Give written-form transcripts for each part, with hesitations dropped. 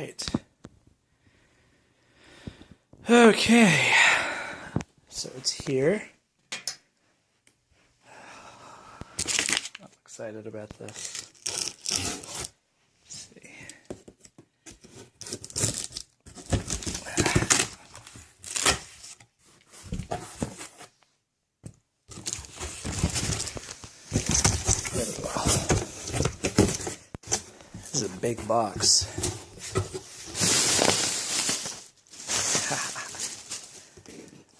right. Okay. So it's here. I'm excited about this. Let's see. This is a big box.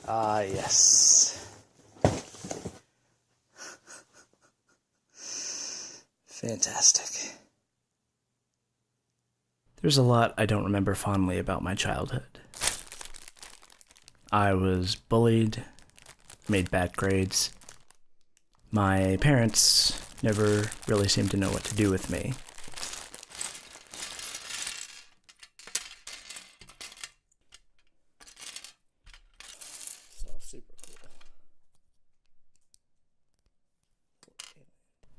Ah, yes. Fantastic. There's a lot I don't remember fondly about my childhood. I was bullied, made bad grades. My parents never really seemed to know what to do with me. Super cool.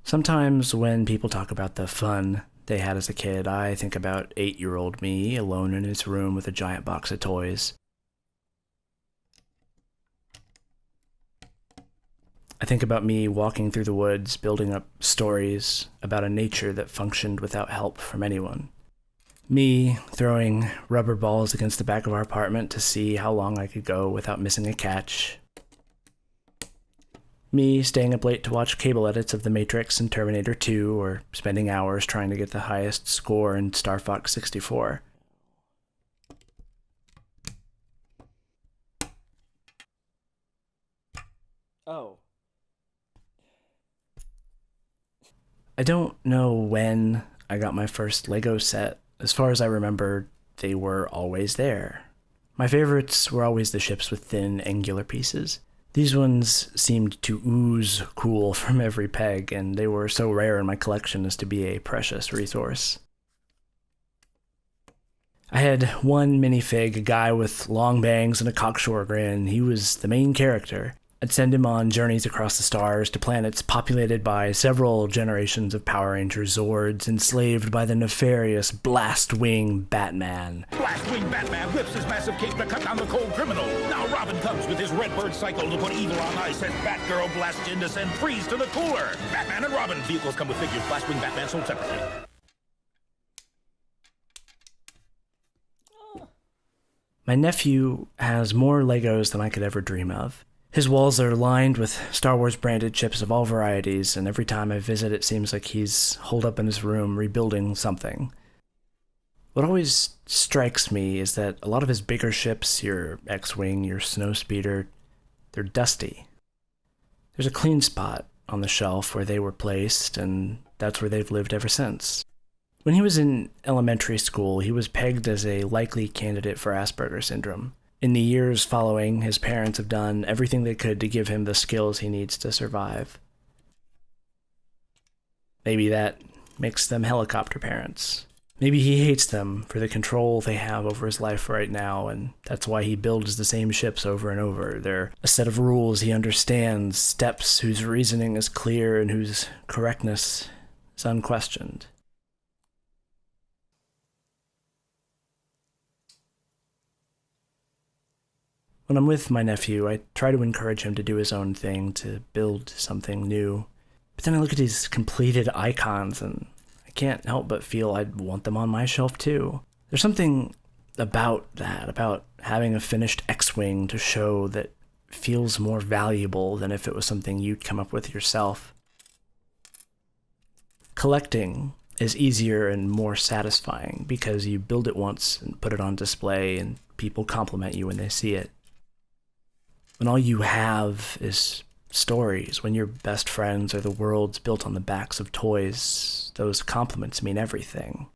Sometimes when people talk about the fun they had as a kid, I think about 8-year-old me alone in his room with a giant box of toys. I think about me walking through the woods, building up stories about a nature that functioned without help from anyone. Me throwing rubber balls against the back of our apartment to see how long I could go without missing a catch. Me staying up late to watch cable edits of The Matrix and Terminator 2, or spending hours trying to get the highest score in Star Fox 64. Oh. I don't know when I got my first Lego set. As far as I remember, they were always there. My favorites were always the ships with thin, angular pieces. These ones seemed to ooze cool from every peg, and they were so rare in my collection as to be a precious resource. I had one minifig, a guy with long bangs and a cocksure grin. He was the main character. I'd send him on journeys across the stars to planets populated by several generations of Power Ranger Zords enslaved by the nefarious Blastwing Batman. Blastwing Batman whips his massive cape to cut down the cold criminal. Now Robin comes with his Redbird cycle to put evil on ice as Batgirl blasts in to send Freeze to the cooler. Batman and Robin. Vehicles come with figures. Blastwing Batman sold separately. My nephew has more Legos than I could ever dream of. His walls are lined with Star Wars branded chips of all varieties, and every time I visit it seems like he's holed up in his room rebuilding something. What always strikes me is that a lot of his bigger ships, your X-Wing, your Snowspeeder, they're dusty. There's a clean spot on the shelf where they were placed, and that's where they've lived ever since. When he was in elementary school, he was pegged as a likely candidate for Asperger's syndrome. In the years following, his parents have done everything they could to give him the skills he needs to survive. Maybe that makes them helicopter parents. Maybe he hates them for the control they have over his life right now, and that's why he builds the same ships over and over. They're a set of rules he understands, steps whose reasoning is clear and whose correctness is unquestioned. When I'm with my nephew, I try to encourage him to do his own thing, to build something new. But then I look at these completed icons, and I can't help but feel I'd want them on my shelf too. There's something about that, about having a finished X-Wing to show that feels more valuable than if it was something you'd come up with yourself. Collecting is easier and more satisfying because you build it once and put it on display, and people compliment you when they see it. When all you have is stories, when your best friends are the worlds built on the backs of toys, those compliments mean everything.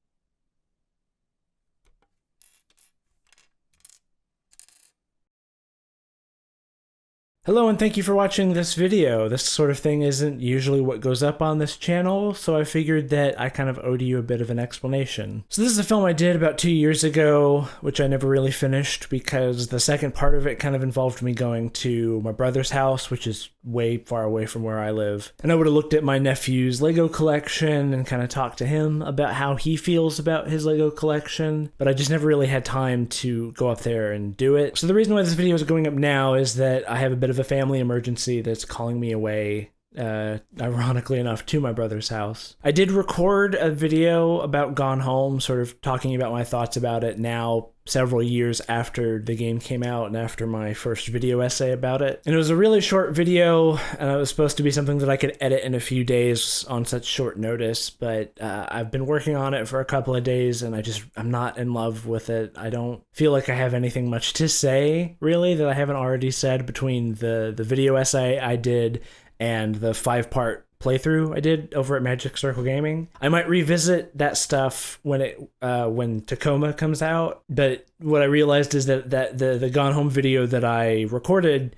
Hello and thank you for watching this video. This sort of thing isn't usually what goes up on this channel, so I figured that I kind of owed you a bit of an explanation. So this is a film I did about 2 years ago, which I never really finished because the second part of it kind of involved me going to my brother's house, which is way far away from where I live. And I would have looked at my nephew's Lego collection and kind of talked to him about how he feels about his Lego collection, but I just never really had time to go up there and do it. So the reason why this video is going up now is that I have a bit of a family emergency that's calling me away, ironically enough, to my brother's house. I did record a video about Gone Home, sort of talking about my thoughts about it now, several years after the game came out and after my first video essay about it. And it was a really short video, and it was supposed to be something that I could edit in a few days on such short notice, but I've been working on it for a couple of days, and I'm not in love with it. I don't feel like I have anything much to say, really, that I haven't already said between the video essay I did and the 5-part playthrough I did over at Magic Circle Gaming. I might revisit that stuff when Tacoma comes out, but what I realized is that the Gone Home video that I recorded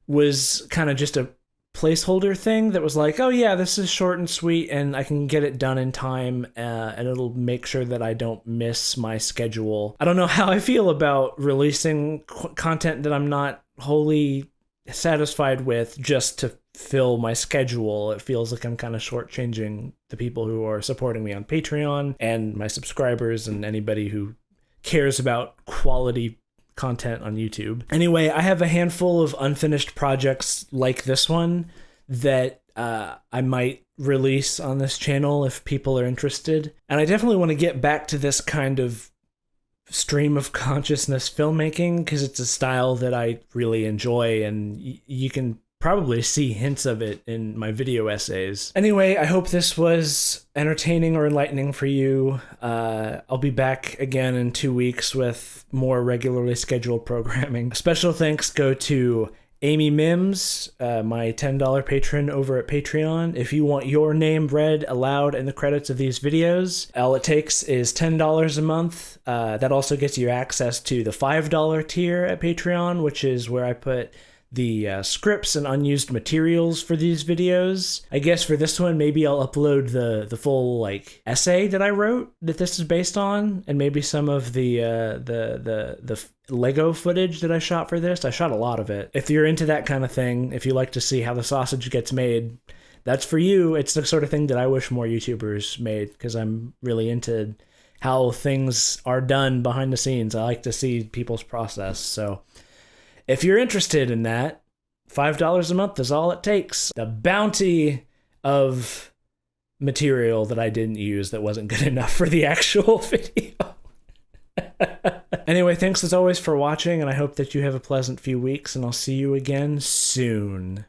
was kind of just a placeholder thing that was like, oh yeah, this is short and sweet and I can get it done in time, and it'll make sure that I don't miss my schedule. I don't know how I feel about releasing content that I'm not wholly satisfied with just to fill my schedule. It feels like I'm kind of shortchanging the people who are supporting me on Patreon and my subscribers and anybody who cares about quality content on YouTube. Anyway, I have a handful of unfinished projects like this one that I might release on this channel if people are interested. And I definitely want to get back to this kind of stream of consciousness filmmaking because it's a style that I really enjoy, and you can probably see hints of it in my video essays. Anyway, I hope this was entertaining or enlightening for you. I'll be back again in 2 weeks with more regularly scheduled programming. Special thanks go to Amy Mims, my $10 patron over at Patreon. If you want your name read aloud in the credits of these videos, all it takes is $10 a month. That also gets you access to the $5 tier at Patreon, which is where I put the scripts and unused materials for these videos. I guess for this one, maybe I'll upload the full like essay that I wrote that this is based on, and maybe some of the Lego footage that I shot for this. I shot a lot of it. If you're into that kind of thing, if you like to see how the sausage gets made, that's for you. It's the sort of thing that I wish more YouTubers made, because I'm really into how things are done behind the scenes. I like to see people's process. So if you're interested in that, $5 a month is all it takes. The bounty of material that I didn't use that wasn't good enough for the actual video. Anyway, thanks as always for watching, and I hope that you have a pleasant few weeks, and I'll see you again soon.